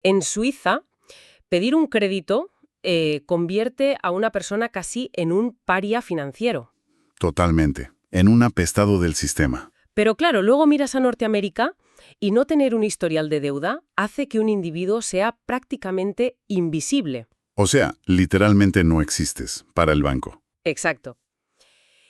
En Suiza, pedir un crédito convierte a una persona casi en un paria financiero. Totalmente. En un apestado del sistema. Pero claro, luego miras a Norteamérica y no tener un historial de deuda hace que un individuo sea prácticamente invisible. O sea, literalmente no existes para el banco. Exacto.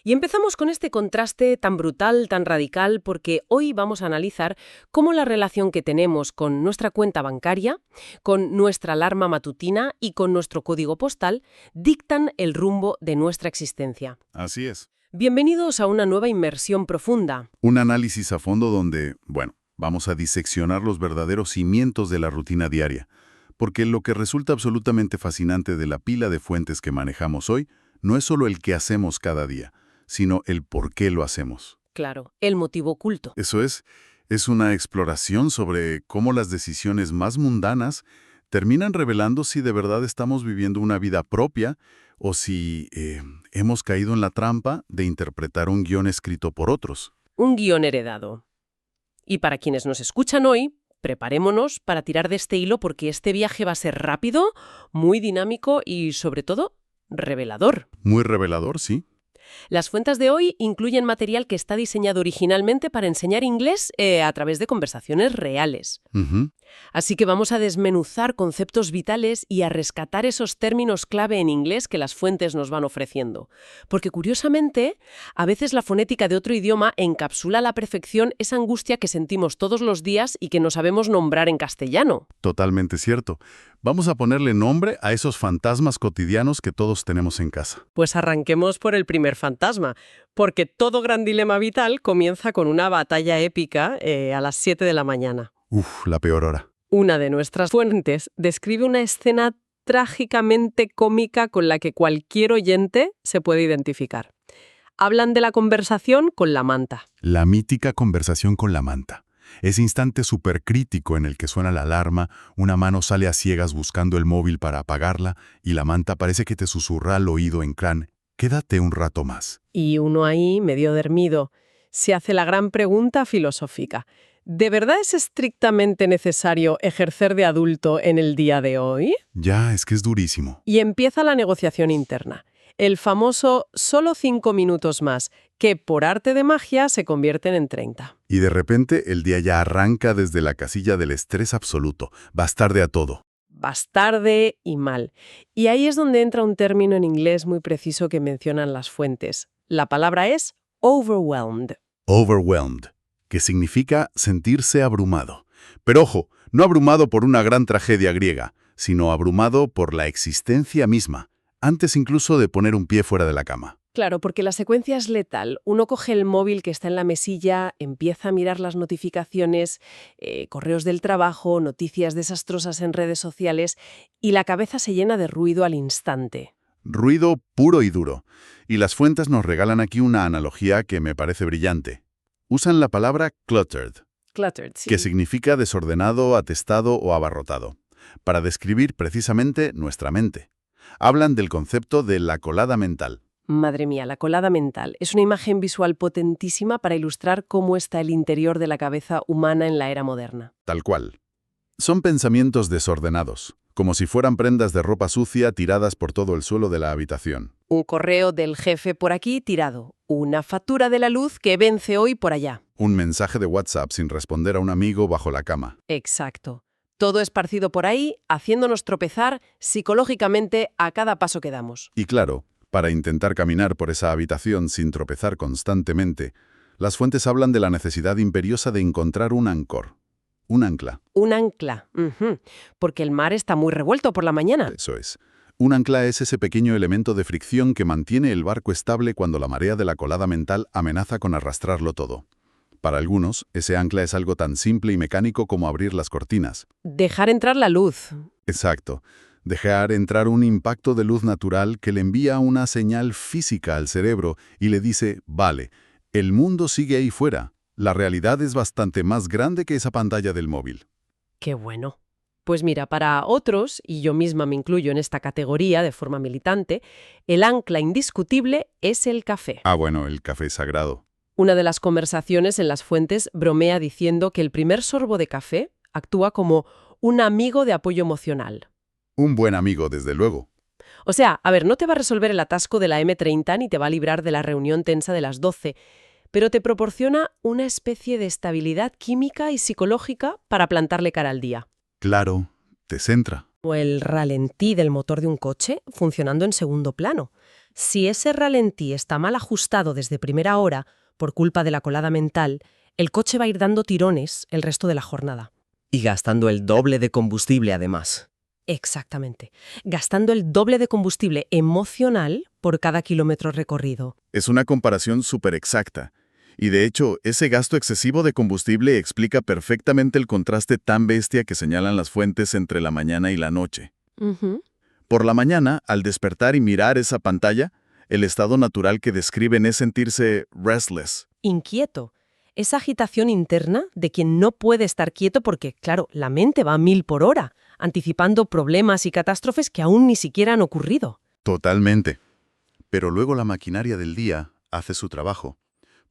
Y empezamos con este contraste tan brutal, tan radical, porque hoy vamos a analizar cómo la relación que tenemos con nuestra cuenta bancaria, con nuestra alarma matutina y con nuestro código postal dictan el rumbo de nuestra existencia. Así es. Bienvenidos a una nueva inmersión profunda. Un análisis a fondo donde, bueno, vamos a diseccionar los verdaderos cimientos de la rutina diaria. Porque lo que resulta absolutamente fascinante de la pila de fuentes que manejamos hoy no es solo el qué hacemos cada día, sino el por qué lo hacemos. Claro, el motivo oculto. Eso es una exploración sobre cómo las decisiones más mundanas terminan revelando si de verdad estamos viviendo una vida propia o si hemos caído en la trampa de interpretar un guión escrito por otros. Un guión heredado. Y para quienes nos escuchan hoy, preparémonos para tirar de este hilo porque este viaje va a ser rápido, muy dinámico y, sobre todo, revelador. Muy revelador, sí. Las fuentes de hoy incluyen material que está diseñado originalmente para enseñar inglés a través de conversaciones reales. Ujú. Así que vamos a desmenuzar conceptos vitales y a rescatar esos términos clave en inglés que las fuentes nos van ofreciendo. Porque curiosamente, a veces la fonética de otro idioma encapsula a la perfección esa angustia que sentimos todos los días y que no sabemos nombrar en castellano. Totalmente cierto. Vamos a ponerle nombre a esos fantasmas cotidianos que todos tenemos en casa. Pues arranquemos por el primer fantasma, porque todo gran dilema vital comienza con una batalla épica a las 7 de la mañana. Uf, la peor hora. Una de nuestras fuentes describe una escena trágicamente cómica con la que cualquier oyente se puede identificar. Hablan de la conversación con la manta. La mítica conversación con la manta. Ese instante súper crítico en el que suena la alarma, una mano sale a ciegas buscando el móvil para apagarla y la manta parece que te susurra al oído en plan, quédate un rato más. Y uno ahí, medio dormido, se hace la gran pregunta filosófica. ¿De verdad es estrictamente necesario ejercer de adulto en el día de hoy? Ya, es que es durísimo. Y empieza la negociación interna. El famoso solo 5 minutos más, que por arte de magia se convierten en 30. Y de repente el día ya arranca desde la casilla del estrés absoluto. Vas tarde a todo. Vas tarde y mal. Y ahí es donde entra un término en inglés muy preciso que mencionan las fuentes. La palabra es overwhelmed. Overwhelmed, que significa sentirse abrumado. Pero ojo, no abrumado por una gran tragedia griega, sino abrumado por la existencia misma, antes incluso de poner un pie fuera de la cama. Claro, porque la secuencia es letal. Uno coge el móvil que está en la mesilla, empieza a mirar las notificaciones, correos del trabajo, noticias desastrosas en redes sociales, y la cabeza se llena de ruido al instante. Ruido puro y duro. Y las fuentes nos regalan aquí una analogía que me parece brillante. Usan la palabra cluttered, Cluttered, sí. que significa desordenado, atestado o abarrotado, para describir precisamente nuestra mente. Hablan del concepto de la colada mental. Madre mía, la colada mental. Es una imagen visual potentísima para ilustrar cómo está el interior de la cabeza humana en la era moderna. Tal cual. Son pensamientos desordenados, como si fueran prendas de ropa sucia tiradas por todo el suelo de la habitación. Un correo del jefe por aquí tirado. Una factura de la luz que vence hoy por allá. Un mensaje de WhatsApp sin responder a un amigo bajo la cama. Exacto. Todo esparcido por ahí, haciéndonos tropezar psicológicamente a cada paso que damos. Y claro, para intentar caminar por esa habitación sin tropezar constantemente, las fuentes hablan de la necesidad imperiosa de encontrar un ancor, un ancla. Un ancla. Porque el mar está muy revuelto por la mañana. Eso es. Un ancla es ese pequeño elemento de fricción que mantiene el barco estable cuando la marea de la colada mental amenaza con arrastrarlo todo. Para algunos, ese ancla es algo tan simple y mecánico como abrir las cortinas. Dejar entrar la luz. Exacto. Dejar entrar un impacto de luz natural que le envía una señal física al cerebro y le dice, vale, el mundo sigue ahí fuera. La realidad es bastante más grande que esa pantalla del móvil. ¡Qué bueno! Pues mira, para otros, y yo misma me incluyo en esta categoría de forma militante, el ancla indiscutible es el café. Ah, bueno, el café es sagrado. Una de las conversaciones en las fuentes bromea diciendo que el primer sorbo de café actúa como un amigo de apoyo emocional. Un buen amigo, desde luego. O sea, a ver, no te va a resolver el atasco de la M30 ni te va a librar de la reunión tensa de las 12, pero te proporciona una especie de estabilidad química y psicológica para plantarle cara al día. Claro, te centra. O el ralentí del motor de un coche funcionando en segundo plano. Si ese ralentí está mal ajustado desde primera hora, por culpa de la colada mental, el coche va a ir dando tirones el resto de la jornada. Y gastando el doble de combustible además. Exactamente. Gastando el doble de combustible emocional por cada kilómetro recorrido. Es una comparación súper exacta. Y de hecho, ese gasto excesivo de combustible explica perfectamente el contraste tan bestia que señalan las fuentes entre la mañana y la noche. Ujú. Por la mañana, al despertar y mirar esa pantalla, el estado natural que describen es sentirse restless. Inquieto. Esa agitación interna de quien no puede estar quieto porque, claro, la mente va a 1000 por hora, anticipando problemas y catástrofes que aún ni siquiera han ocurrido. Totalmente. Pero luego la maquinaria del día hace su trabajo.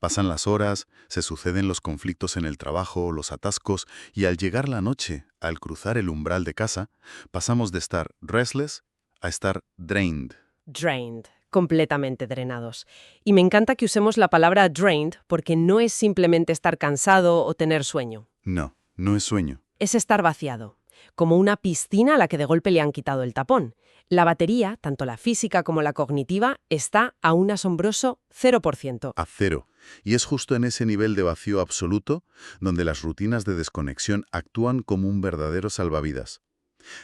Pasan las horas, se suceden los conflictos en el trabajo, los atascos, y al llegar la noche, al cruzar el umbral de casa, pasamos de estar restless a estar drained. Drained. Completamente drenados. Y me encanta que usemos la palabra drained porque no es simplemente estar cansado o tener sueño. No, no es sueño. Es estar vaciado, como una piscina a la que de golpe le han quitado el tapón. La batería, tanto la física como la cognitiva, está a un asombroso 0%. A cero. Y es justo en ese nivel de vacío absoluto donde las rutinas de desconexión actúan como un verdadero salvavidas.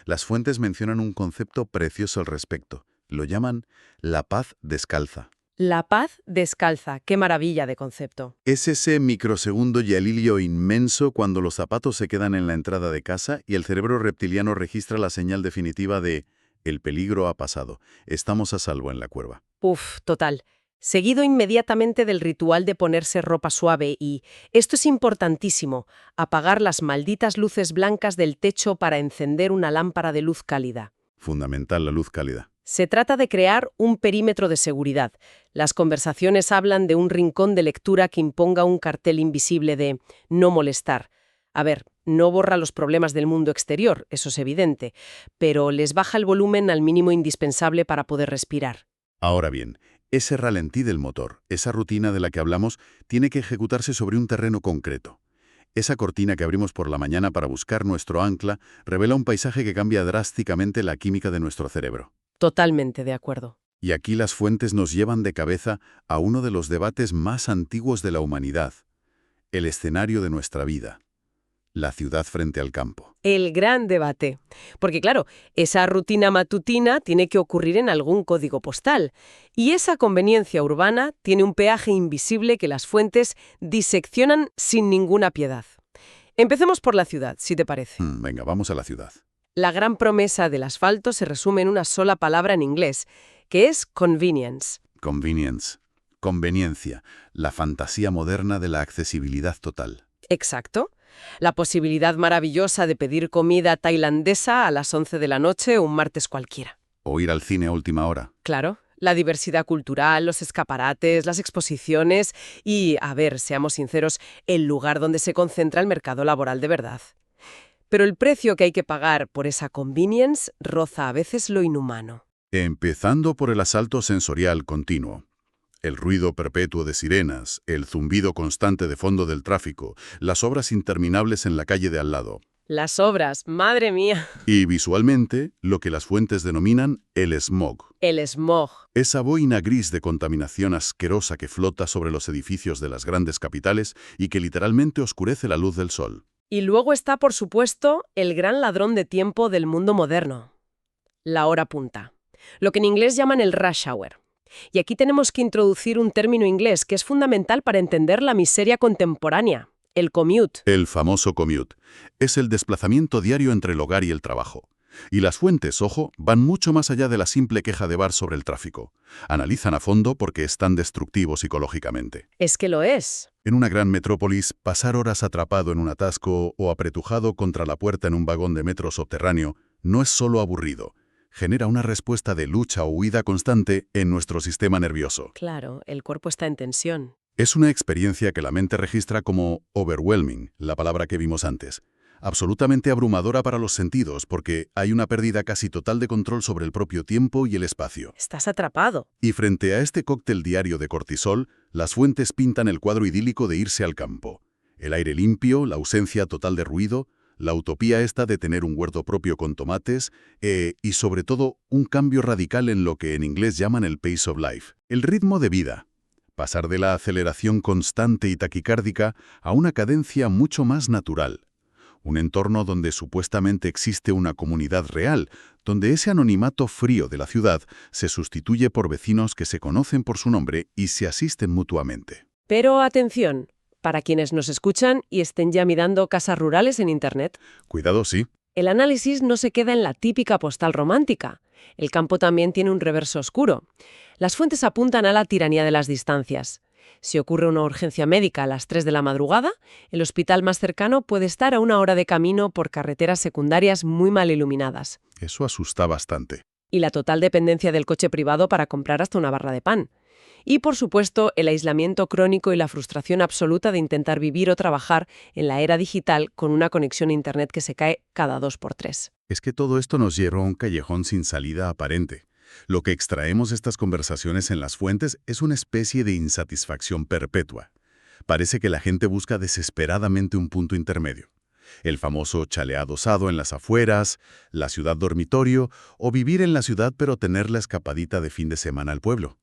Las fuentes mencionan un concepto precioso al respecto. Lo llaman la paz descalza. La paz descalza. Qué maravilla de concepto. Es ese microsegundo y alivio inmenso cuando los zapatos se quedan en la entrada de casa y el cerebro reptiliano registra la señal definitiva de el peligro ha pasado, estamos a salvo en la cuerva. Uf, total. Seguido inmediatamente del ritual de ponerse ropa suave y, esto es importantísimo, apagar las malditas luces blancas del techo para encender una lámpara de luz cálida. Fundamental la luz cálida. Se trata de crear un perímetro de seguridad. Las conversaciones hablan de un rincón de lectura que imponga un cartel invisible de no molestar. A ver, no borra los problemas del mundo exterior, eso es evidente, pero les baja el volumen al mínimo indispensable para poder respirar. Ahora bien, ese ralentí del motor, esa rutina de la que hablamos, tiene que ejecutarse sobre un terreno concreto. Esa cortina que abrimos por la mañana para buscar nuestro ancla revela un paisaje que cambia drásticamente la química de nuestro cerebro. Totalmente de acuerdo. Y aquí las fuentes nos llevan de cabeza a uno de los debates más antiguos de la humanidad, el escenario de nuestra vida, la ciudad frente al campo. El gran debate. Porque claro, esa rutina matutina tiene que ocurrir en algún código postal. Y esa conveniencia urbana tiene un peaje invisible que las fuentes diseccionan sin ninguna piedad. Empecemos por la ciudad, si te parece. Venga, vamos a la ciudad. La gran promesa del asfalto se resume en una sola palabra en inglés, que es convenience. Convenience. Conveniencia. La fantasía moderna de la accesibilidad total. Exacto. La posibilidad maravillosa de pedir comida tailandesa a las 11 de la noche un martes cualquiera. O ir al cine a última hora. Claro, la diversidad cultural, los escaparates, las exposiciones y, a ver, seamos sinceros, el lugar donde se concentra el mercado laboral de verdad. Pero el precio que hay que pagar por esa convenience roza a veces lo inhumano. Empezando por el asalto sensorial continuo. El ruido perpetuo de sirenas, el zumbido constante de fondo del tráfico, las obras interminables en la calle de al lado. Las obras, madre mía. Y visualmente, lo que las fuentes denominan el smog. El smog. Esa boina gris de contaminación asquerosa que flota sobre los edificios de las grandes capitales y que literalmente oscurece la luz del sol. Y luego está, por supuesto, el gran ladrón de tiempo del mundo moderno. La hora punta. Lo que en inglés llaman el rush hour. Y aquí tenemos que introducir un término inglés que es fundamental para entender la miseria contemporánea, el commute. El famoso commute. Es el desplazamiento diario entre el hogar y el trabajo. Y las fuentes, ojo, van mucho más allá de la simple queja de bar sobre el tráfico. Analizan a fondo porque es tan destructivo psicológicamente. Es que lo es. En una gran metrópolis, pasar horas atrapado en un atasco o apretujado contra la puerta en un vagón de metro subterráneo no es solo aburrido. Genera una respuesta de lucha o huida constante en nuestro sistema nervioso. Claro, el cuerpo está en tensión. Es una experiencia que la mente registra como overwhelming, la palabra que vimos antes. absolutamente abrumadora para los sentidos, porque hay una pérdida casi total de control sobre el propio tiempo y el espacio. Estás atrapado. Y frente a este cóctel diario de cortisol, las fuentes pintan el cuadro idílico de irse al campo. El aire limpio, la ausencia total de ruido, la utopía esta de tener un huerto propio con tomates, y sobre todo un cambio radical en lo que en inglés llaman el pace of life, el ritmo de vida. Pasar de la aceleración constante y taquicárdica a una cadencia mucho más natural. Un entorno donde supuestamente existe una comunidad real, donde ese anonimato frío de la ciudad se sustituye por vecinos que se conocen por su nombre y se asisten mutuamente. Pero atención, para quienes nos escuchan y estén ya mirando casas rurales en Internet, Cuidado, sí. el análisis no se queda en la típica postal romántica. El campo también tiene un reverso oscuro. Las fuentes apuntan a la tiranía de las distancias. Si ocurre una urgencia médica a las 3 de la madrugada, el hospital más cercano puede estar a 1 hora de camino por carreteras secundarias muy mal iluminadas. Eso asusta bastante. Y la total dependencia del coche privado para comprar hasta una barra de pan. Y, por supuesto, el aislamiento crónico y la frustración absoluta de intentar vivir o trabajar en la era digital con una conexión a Internet que se cae cada 2 por 3. Es que todo esto nos lleva a un callejón sin salida aparente. Lo que extraemos de estas conversaciones en las fuentes es una especie de insatisfacción perpetua. Parece que la gente busca desesperadamente un punto intermedio. El famoso chalet adosado en las afueras, la ciudad dormitorio, o vivir en la ciudad pero tener la escapadita de fin de semana al pueblo.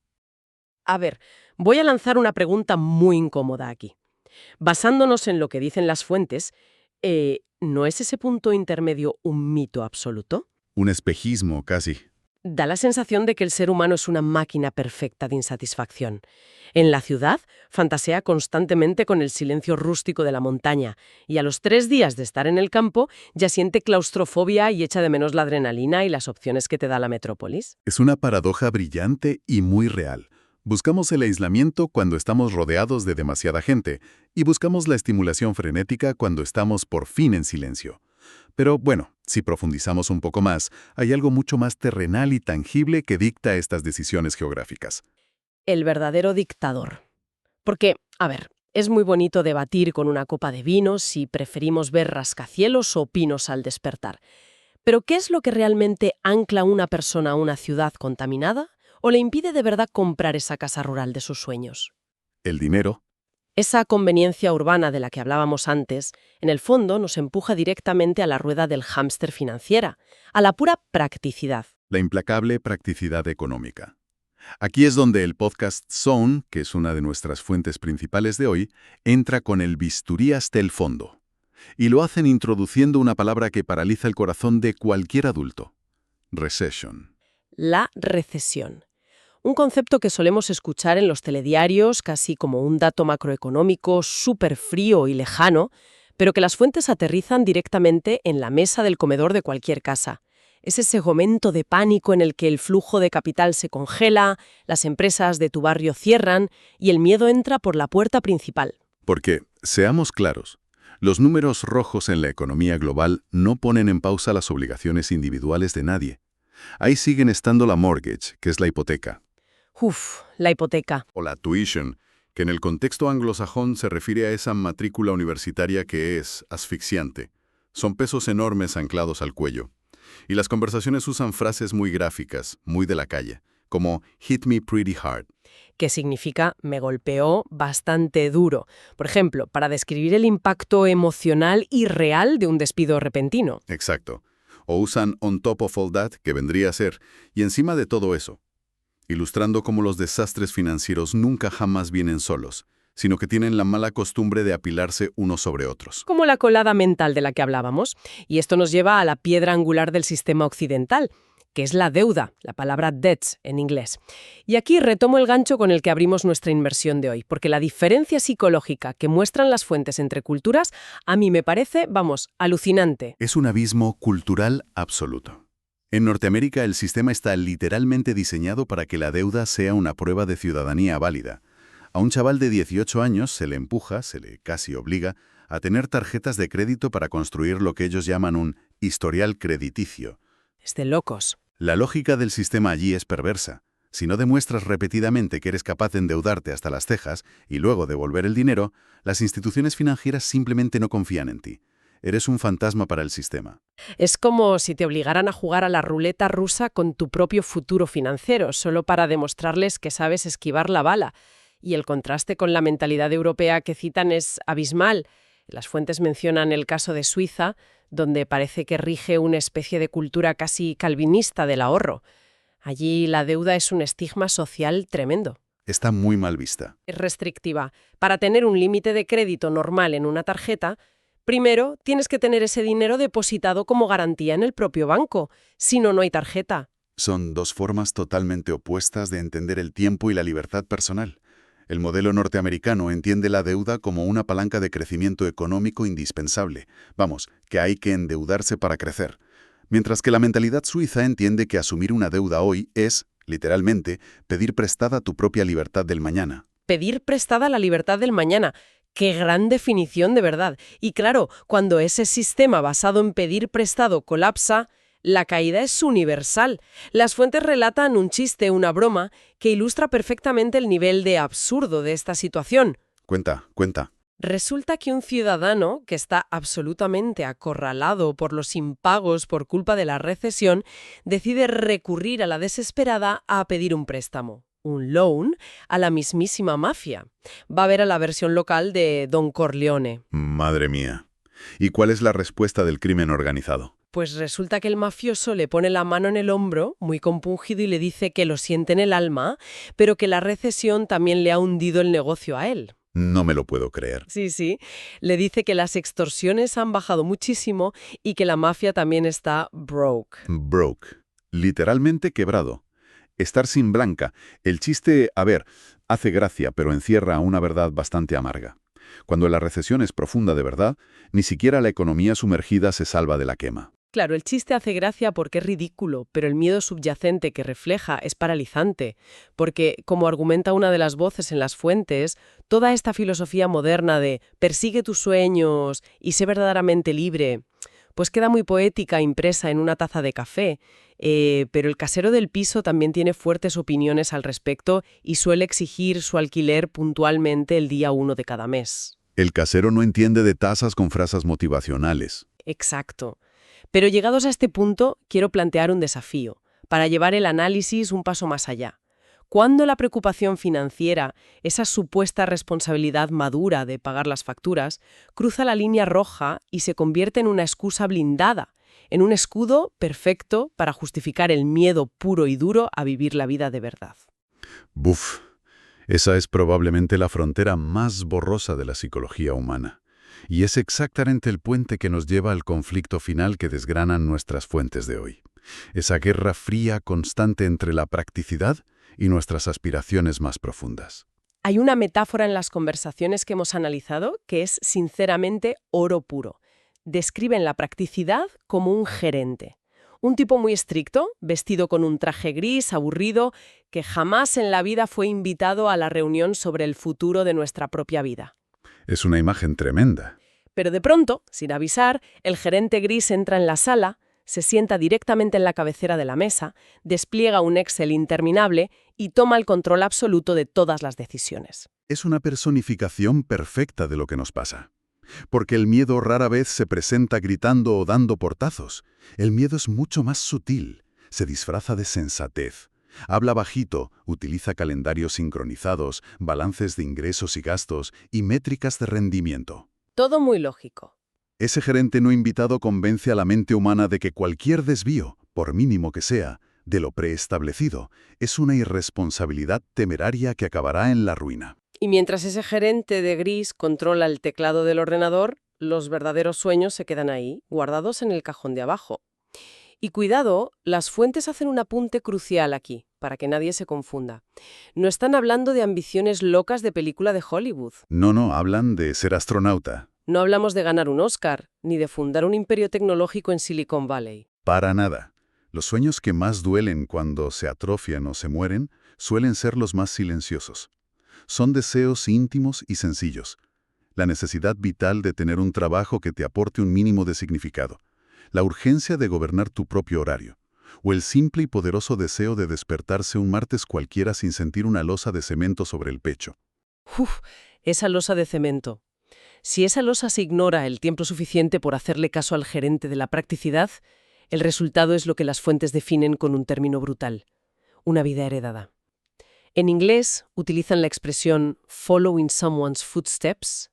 A ver, voy a lanzar una pregunta muy incómoda aquí. Basándonos en lo que dicen las fuentes, ¿no es ese punto intermedio un mito absoluto? Un espejismo, casi. Da la sensación de que el ser humano es una máquina perfecta de insatisfacción. En la ciudad, fantasea constantemente con el silencio rústico de la montaña, y a los 3 días de estar en el campo ya siente claustrofobia y echa de menos la adrenalina y las opciones que te da la metrópolis. Es una paradoja brillante y muy real. Buscamos el aislamiento cuando estamos rodeados de demasiada gente, y buscamos la estimulación frenética cuando estamos por fin en silencio. Pero bueno, si profundizamos un poco más, hay algo mucho más terrenal y tangible que dicta estas decisiones geográficas. El verdadero dictador. Porque, a ver, es muy bonito debatir con una copa de vino si preferimos ver rascacielos o pinos al despertar. Pero ¿qué es lo que realmente ancla a una persona a una ciudad contaminada o le impide de verdad comprar esa casa rural de sus sueños? El dinero. Esa conveniencia urbana de la que hablábamos antes, en el fondo nos empuja directamente a la rueda del hámster financiera, a la pura practicidad. La implacable practicidad económica. Aquí es donde el podcast Zone, que es una de nuestras fuentes principales de hoy, entra con el bisturí hasta el fondo. Y lo hacen introduciendo una palabra que paraliza el corazón de cualquier adulto. Recession. La recesión. Un concepto que solemos escuchar en los telediarios casi como un dato macroeconómico súper frío y lejano, pero que las fuentes aterrizan directamente en la mesa del comedor de cualquier casa. Es ese momento de pánico en el que el flujo de capital se congela, las empresas de tu barrio cierran y el miedo entra por la puerta principal. Porque, seamos claros, los números rojos en la economía global no ponen en pausa las obligaciones individuales de nadie. Ahí siguen estando la mortgage, que es la hipoteca. La hipoteca. O la tuition, que en el contexto anglosajón se refiere a esa matrícula universitaria que es asfixiante. Son pesos enormes anclados al cuello. Y las conversaciones usan frases muy gráficas, muy de la calle, como hit me pretty hard. Que significa me golpeó bastante duro. Por ejemplo, para describir el impacto emocional y real de un despido repentino. Exacto. O usan on top of all that, que vendría a ser, y encima de todo eso, ilustrando cómo los desastres financieros nunca jamás vienen solos, sino que tienen la mala costumbre de apilarse unos sobre otros. Como la colada mental de la que hablábamos. Y esto nos lleva a la piedra angular del sistema occidental, que es la deuda, la palabra debts en inglés. Y aquí retomo el gancho con el que abrimos nuestra inmersión de hoy, porque la diferencia psicológica que muestran las fuentes entre culturas a mí me parece, alucinante. Es un abismo cultural absoluto. En Norteamérica el sistema está literalmente diseñado para que la deuda sea una prueba de ciudadanía válida. A un chaval de 18 años se le empuja, se le casi obliga, a tener tarjetas de crédito para construir lo que ellos llaman un historial crediticio. Es de locos. La lógica del sistema allí es perversa. Si no demuestras repetidamente que eres capaz de endeudarte hasta las cejas y luego devolver el dinero, las instituciones financieras simplemente no confían en ti. Eres un fantasma para el sistema. Es como si te obligaran a jugar a la ruleta rusa con tu propio futuro financiero, solo para demostrarles que sabes esquivar la bala. Y el contraste con la mentalidad europea que citan es abismal. Las fuentes mencionan el caso de Suiza, donde parece que rige una especie de cultura casi calvinista del ahorro. Allí la deuda es un estigma social tremendo. Está muy mal vista. Es restrictiva. Para tener un límite de crédito normal en una tarjeta, primero tienes que tener ese dinero depositado como garantía en el propio banco. Si no, no hay tarjeta. Son dos formas totalmente opuestas de entender el tiempo y la libertad personal. El modelo norteamericano entiende la deuda como una palanca de crecimiento económico indispensable. Vamos, que hay que endeudarse para crecer. Mientras que la mentalidad suiza entiende que asumir una deuda hoy es, literalmente, pedir prestada tu propia libertad del mañana. Pedir prestada la libertad del mañana. ¡Qué gran definición de verdad! Y claro, cuando ese sistema basado en pedir prestado colapsa, la caída es universal. Las fuentes relatan un chiste, una broma, que ilustra perfectamente el nivel de absurdo de esta situación. Cuenta. Resulta que un ciudadano que está absolutamente acorralado por los impagos por culpa de la recesión decide recurrir a la desesperada a pedir un préstamo, un loan, a la mismísima mafia. Va a ver a la versión local de Don Corleone. Madre mía. ¿Y cuál es la respuesta del crimen organizado? Pues resulta que el mafioso le pone la mano en el hombro, muy compungido, y le dice que lo siente en el alma, pero que la recesión también le ha hundido el negocio a él. No me lo puedo creer. Sí. Le dice que las extorsiones han bajado muchísimo y que la mafia también está broke. Broke. Literalmente quebrado. Estar sin blanca. El chiste, hace gracia, pero encierra una verdad bastante amarga. Cuando la recesión es profunda de verdad, ni siquiera la economía sumergida se salva de la quema. Claro, el chiste hace gracia porque es ridículo, pero el miedo subyacente que refleja es paralizante, porque, como argumenta una de las voces en las fuentes, toda esta filosofía moderna de persigue tus sueños y sé verdaderamente libre, pues queda muy poética impresa en una taza de café, pero el casero del piso también tiene fuertes opiniones al respecto y suele exigir su alquiler puntualmente el día 1 de cada mes. El casero no entiende de tasas con frases motivacionales. Exacto. Pero llegados a este punto, quiero plantear un desafío, para llevar el análisis un paso más allá. ¿Cuándo la preocupación financiera, esa supuesta responsabilidad madura de pagar las facturas, cruza la línea roja y se convierte en una excusa blindada, en un escudo perfecto para justificar el miedo puro y duro a vivir la vida de verdad? Buf, esa es probablemente la frontera más borrosa de la psicología humana. Y es exactamente el puente que nos lleva al conflicto final que desgranan nuestras fuentes de hoy. Esa guerra fría constante entre la practicidad y nuestras aspiraciones más profundas. Hay una metáfora en las conversaciones que hemos analizado que es sinceramente oro puro. Describen la practicidad como un gerente. Un tipo muy estricto, vestido con un traje gris, aburrido, que jamás en la vida fue invitado a la reunión sobre el futuro de nuestra propia vida. Es una imagen tremenda. Pero de pronto, sin avisar, el gerente gris entra en la sala, se sienta directamente en la cabecera de la mesa, despliega un Excel interminable y toma el control absoluto de todas las decisiones. Es una personificación perfecta de lo que nos pasa. Porque el miedo rara vez se presenta gritando o dando portazos. El miedo es mucho más sutil, se disfraza de sensatez. Habla bajito, utiliza calendarios sincronizados, balances de ingresos y gastos y métricas de rendimiento. Todo muy lógico. Ese gerente no invitado convence a la mente humana de que cualquier desvío, por mínimo que sea, de lo preestablecido, es una irresponsabilidad temeraria que acabará en la ruina. Y mientras ese gerente de gris controla el teclado del ordenador, los verdaderos sueños se quedan ahí, guardados en el cajón de abajo. Y cuidado, las fuentes hacen un apunte crucial aquí, para que nadie se confunda. No están hablando de ambiciones locas de película de Hollywood. No, hablan de ser astronauta. No hablamos de ganar un Oscar, ni de fundar un imperio tecnológico en Silicon Valley. Para nada. Los sueños que más duelen cuando se atrofian o se mueren suelen ser los más silenciosos. Son deseos íntimos y sencillos. La necesidad vital de tener un trabajo que te aporte un mínimo de significado. La urgencia de gobernar tu propio horario, o el simple y poderoso deseo de despertarse un martes cualquiera sin sentir una losa de cemento sobre el pecho. Esa losa de cemento. Si esa losa se ignora el tiempo suficiente por hacerle caso al gerente de la practicidad, el resultado es lo que las fuentes definen con un término brutal: una vida heredada. En inglés utilizan la expresión following someone's footsteps,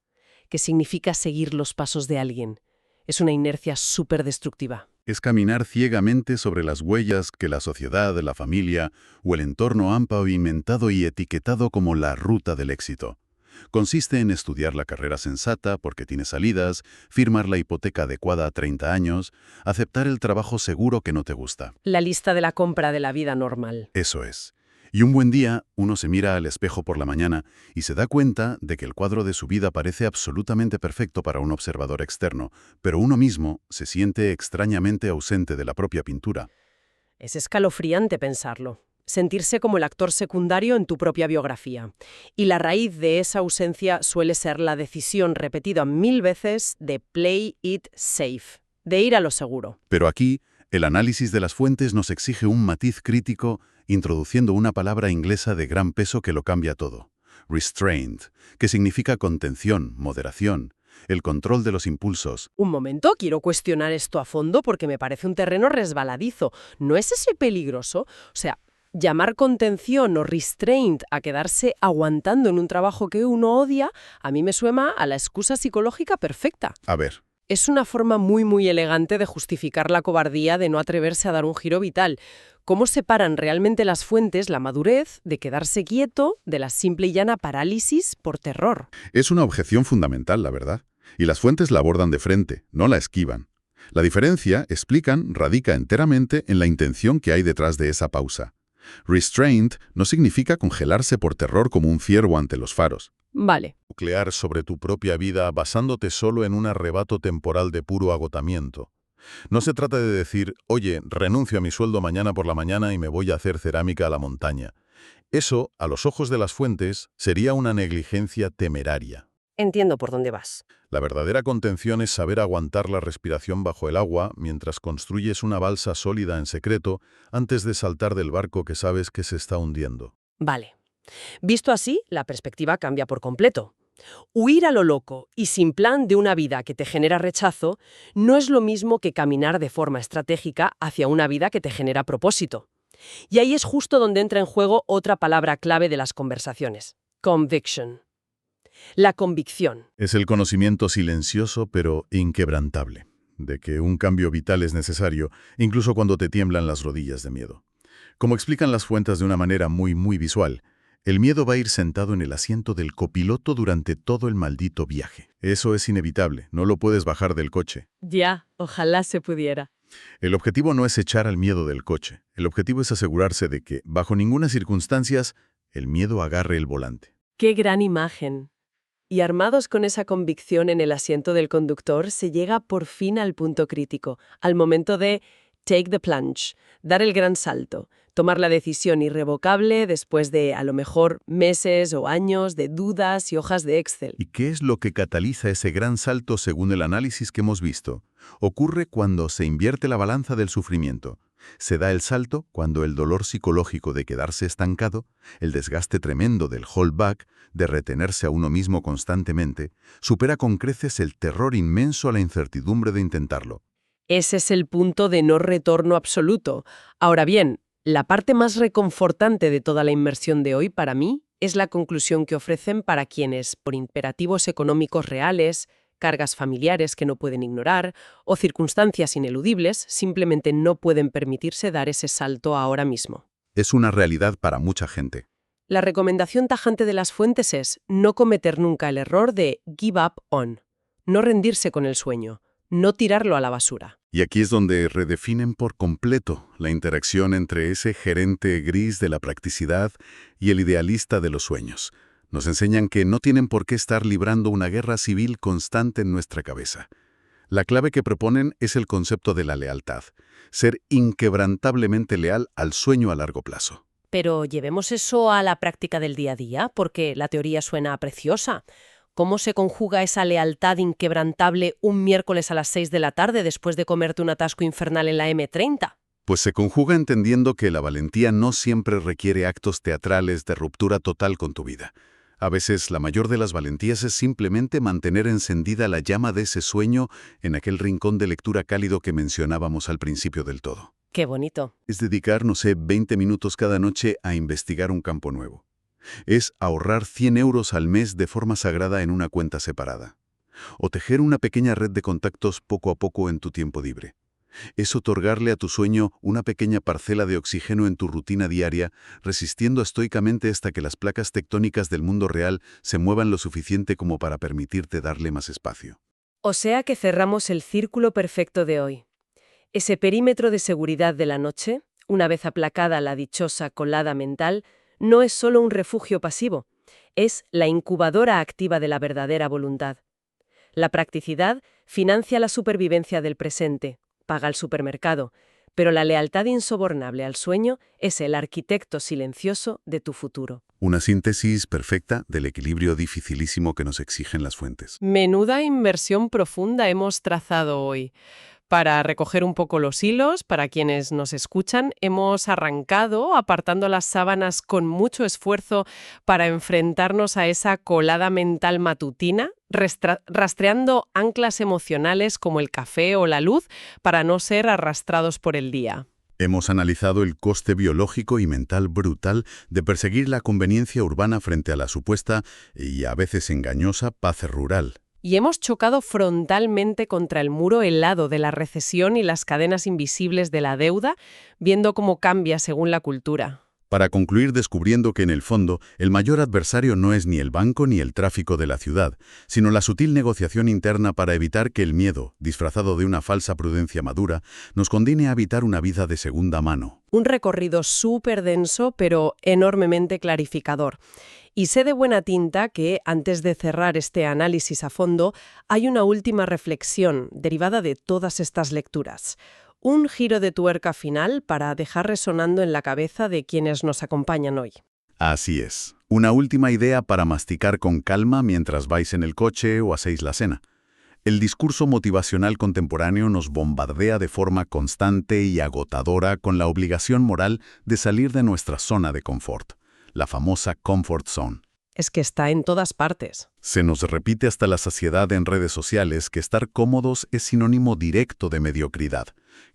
que significa seguir los pasos de alguien. Es una inercia súper destructiva. Es caminar ciegamente sobre las huellas que la sociedad, la familia o el entorno han pavimentado y etiquetado como la ruta del éxito. Consiste en estudiar la carrera sensata porque tiene salidas, firmar la hipoteca adecuada a 30 años, aceptar el trabajo seguro que no te gusta. La lista de la compra de la vida normal. Eso es. Y un buen día, uno se mira al espejo por la mañana y se da cuenta de que el cuadro de su vida parece absolutamente perfecto para un observador externo, pero uno mismo se siente extrañamente ausente de la propia pintura. Es escalofriante pensarlo. Sentirse como el actor secundario en tu propia biografía. Y la raíz de esa ausencia suele ser la decisión repetida 1000 veces de play it safe, de ir a lo seguro. Pero aquí, el análisis de las fuentes nos exige un matiz crítico, introduciendo una palabra inglesa de gran peso que lo cambia todo: restraint, que significa contención, moderación, el control de los impulsos. Un momento, quiero cuestionar esto a fondo porque me parece un terreno resbaladizo. ¿No es ese peligroso? O sea, llamar contención o restraint a quedarse aguantando en un trabajo que uno odia, a mí me suena a la excusa psicológica perfecta. A ver, Es una forma muy elegante de justificar la cobardía de no atreverse a dar un giro vital. ¿Cómo separan realmente las fuentes la madurez de quedarse quieto de la simple y llana parálisis por terror? es una objeción fundamental, la verdad. Y las fuentes la abordan de frente, no la esquivan. La diferencia, explican, radica enteramente en la intención que hay detrás de esa pausa. Restraint no significa congelarse por terror como un ciervo ante los faros. Vale. Nuclear sobre tu propia vida basándote solo en un arrebato temporal de puro agotamiento. No se trata de decir, oye, renuncio a mi sueldo mañana por la mañana y me voy a hacer cerámica a la montaña. Eso, a los ojos de las fuentes, sería una negligencia temeraria. Entiendo por dónde vas. La verdadera contención es saber aguantar la respiración bajo el agua mientras construyes una balsa sólida en secreto antes de saltar del barco que sabes que se está hundiendo. Vale. Visto así, la perspectiva cambia por completo. Huir a lo loco y sin plan de una vida que te genera rechazo no es lo mismo que caminar de forma estratégica hacia una vida que te genera propósito. Y ahí es justo donde entra en juego otra palabra clave de las conversaciones: conviction. La convicción. Es el conocimiento silencioso pero inquebrantable de que un cambio vital es necesario, incluso cuando te tiemblan las rodillas de miedo. Como explican las fuentes de una manera muy visual, el miedo va a ir sentado en el asiento del copiloto durante todo el maldito viaje. Eso es inevitable, no lo puedes bajar del coche. Ya, ojalá se pudiera. El objetivo no es echar al miedo del coche. El objetivo es asegurarse de que, bajo ninguna circunstancia, el miedo agarre el volante. ¡Qué gran imagen! Y armados con esa convicción en el asiento del conductor, se llega por fin al punto crítico, al momento de take the plunge, dar el gran salto, tomar la decisión irrevocable después de, a lo mejor, meses o años de dudas y hojas de Excel. ¿Y qué es lo que cataliza ese gran salto según el análisis que hemos visto? Ocurre cuando se invierte la balanza del sufrimiento. Se da el salto cuando el dolor psicológico de quedarse estancado, el desgaste tremendo del holdback, de retenerse a uno mismo constantemente, supera con creces el terror inmenso a la incertidumbre de intentarlo. Ese es el punto de no retorno absoluto. Ahora bien, la parte más reconfortante de toda la inmersión de hoy, para mí, es la conclusión que ofrecen para quienes, por imperativos económicos reales, cargas familiares que no pueden ignorar o circunstancias ineludibles, simplemente no pueden permitirse dar ese salto ahora mismo. Es una realidad para mucha gente. La recomendación tajante de las fuentes es no cometer nunca el error de give up on, no rendirse con el sueño, no tirarlo a la basura. Y aquí es donde redefinen por completo la interacción entre ese gerente gris de la practicidad y el idealista de los sueños. Nos enseñan que no tienen por qué estar librando una guerra civil constante en nuestra cabeza. La clave que proponen es el concepto de la lealtad, ser inquebrantablemente leal al sueño a largo plazo. Pero llevemos eso a la práctica del día a día, porque la teoría suena preciosa. ¿Cómo se conjuga esa lealtad inquebrantable un miércoles a las 6 de la tarde después de comerte un atasco infernal en la M30? Pues se conjuga entendiendo que la valentía no siempre requiere actos teatrales de ruptura total con tu vida. A veces la mayor de las valentías es simplemente mantener encendida la llama de ese sueño en aquel rincón de lectura cálido que mencionábamos al principio del todo. Qué bonito. Es dedicar, no sé, 20 minutos cada noche a investigar un campo nuevo. Es ahorrar 100 euros al mes de forma sagrada en una cuenta separada. O tejer una pequeña red de contactos poco a poco en tu tiempo libre. Es otorgarle a tu sueño una pequeña parcela de oxígeno en tu rutina diaria, resistiendo estoicamente hasta que las placas tectónicas del mundo real se muevan lo suficiente como para permitirte darle más espacio. O sea que cerramos el círculo perfecto de hoy. Ese perímetro de seguridad de la noche, una vez aplacada la dichosa colada mental, no es solo un refugio pasivo, es la incubadora activa de la verdadera voluntad. La practicidad financia la supervivencia del presente, paga el supermercado, pero la lealtad insobornable al sueño es el arquitecto silencioso de tu futuro. Una síntesis perfecta del equilibrio dificilísimo que nos exigen las fuentes. Menuda inversión profunda hemos trazado hoy. Para recoger un poco los hilos, para quienes nos escuchan, hemos arrancado apartando las sábanas con mucho esfuerzo para enfrentarnos a esa colada mental matutina, rastreando anclas emocionales como el café o la luz para no ser arrastrados por el día. Hemos analizado el coste biológico y mental brutal de perseguir la conveniencia urbana frente a la supuesta y a veces engañosa paz rural. Y hemos chocado frontalmente contra el muro helado de la recesión y las cadenas invisibles de la deuda, viendo cómo cambia según la cultura. Para concluir descubriendo que en el fondo el mayor adversario no es ni el banco ni el tráfico de la ciudad, sino la sutil negociación interna para evitar que el miedo, disfrazado de una falsa prudencia madura, nos condene a habitar una vida de segunda mano. Un recorrido súper denso, pero enormemente clarificador. Y sé de buena tinta que, antes de cerrar este análisis a fondo, hay una última reflexión derivada de todas estas lecturas. Un giro de tuerca final para dejar resonando en la cabeza de quienes nos acompañan hoy. Así es. Una última idea para masticar con calma mientras vais en el coche o hacéis la cena. El discurso motivacional contemporáneo nos bombardea de forma constante y agotadora con la obligación moral de salir de nuestra zona de confort, la famosa comfort zone. Es que está en todas partes. Se nos repite hasta la saciedad en redes sociales que estar cómodos es sinónimo directo de mediocridad,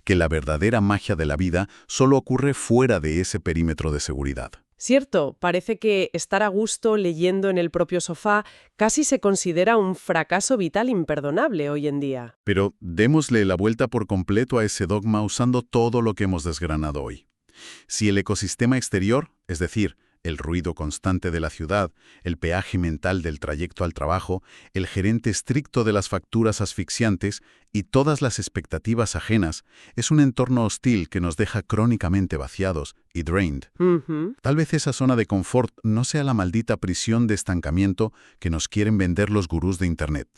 que la verdadera magia de la vida solo ocurre fuera de ese perímetro de seguridad. Cierto, parece que estar a gusto leyendo en el propio sofá casi se considera un fracaso vital imperdonable hoy en día. Pero démosle la vuelta por completo a ese dogma usando todo lo que hemos desgranado hoy. Si el ecosistema exterior, es decir, el ruido constante de la ciudad, el peaje mental del trayecto al trabajo, el gerente estricto de las facturas asfixiantes y todas las expectativas ajenas, es un entorno hostil que nos deja crónicamente vaciados y drained. Tal vez esa zona de confort no sea la maldita prisión de estancamiento que nos quieren vender los gurús de Internet.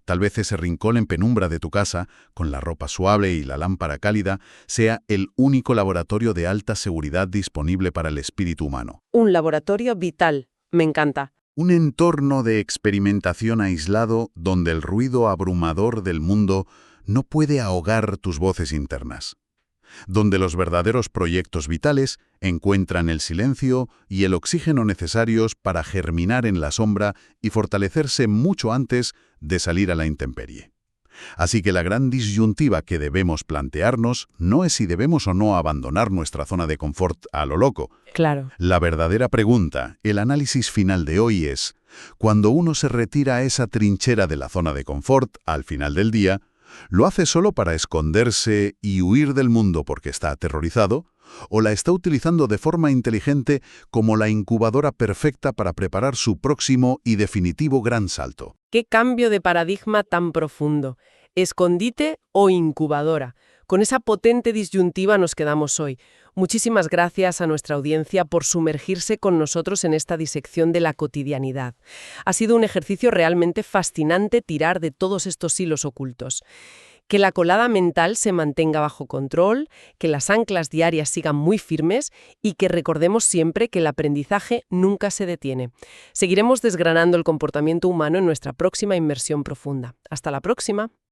Tal vez ese rincón en penumbra de tu casa, con la ropa suave y la lámpara cálida, sea el único laboratorio de alta seguridad disponible para el espíritu humano. Un laboratorio vital. Me encanta. Un entorno de experimentación aislado donde el ruido abrumador del mundo no puede ahogar tus voces internas. Donde los verdaderos proyectos vitales encuentran el silencio y el oxígeno necesarios para germinar en la sombra y fortalecerse mucho antes de salir a la intemperie. Así que la gran disyuntiva que debemos plantearnos no es si debemos o no abandonar nuestra zona de confort a lo loco. Claro. La verdadera pregunta, el análisis final de hoy es, cuando uno se retira a esa trinchera de la zona de confort al final del día, ¿lo hace solo para esconderse y huir del mundo porque está aterrorizado? ¿O la está utilizando de forma inteligente como la incubadora perfecta para preparar su próximo y definitivo gran salto? ¡Qué cambio de paradigma tan profundo! ¿Escondite o incubadora? Con esa potente disyuntiva nos quedamos hoy. Muchísimas gracias a nuestra audiencia por sumergirse con nosotros en esta disección de la cotidianidad. Ha sido un ejercicio realmente fascinante tirar de todos estos hilos ocultos. Que la colada mental se mantenga bajo control, que las anclas diarias sigan muy firmes y que recordemos siempre que el aprendizaje nunca se detiene. Seguiremos desgranando el comportamiento humano en nuestra próxima inmersión profunda. Hasta la próxima.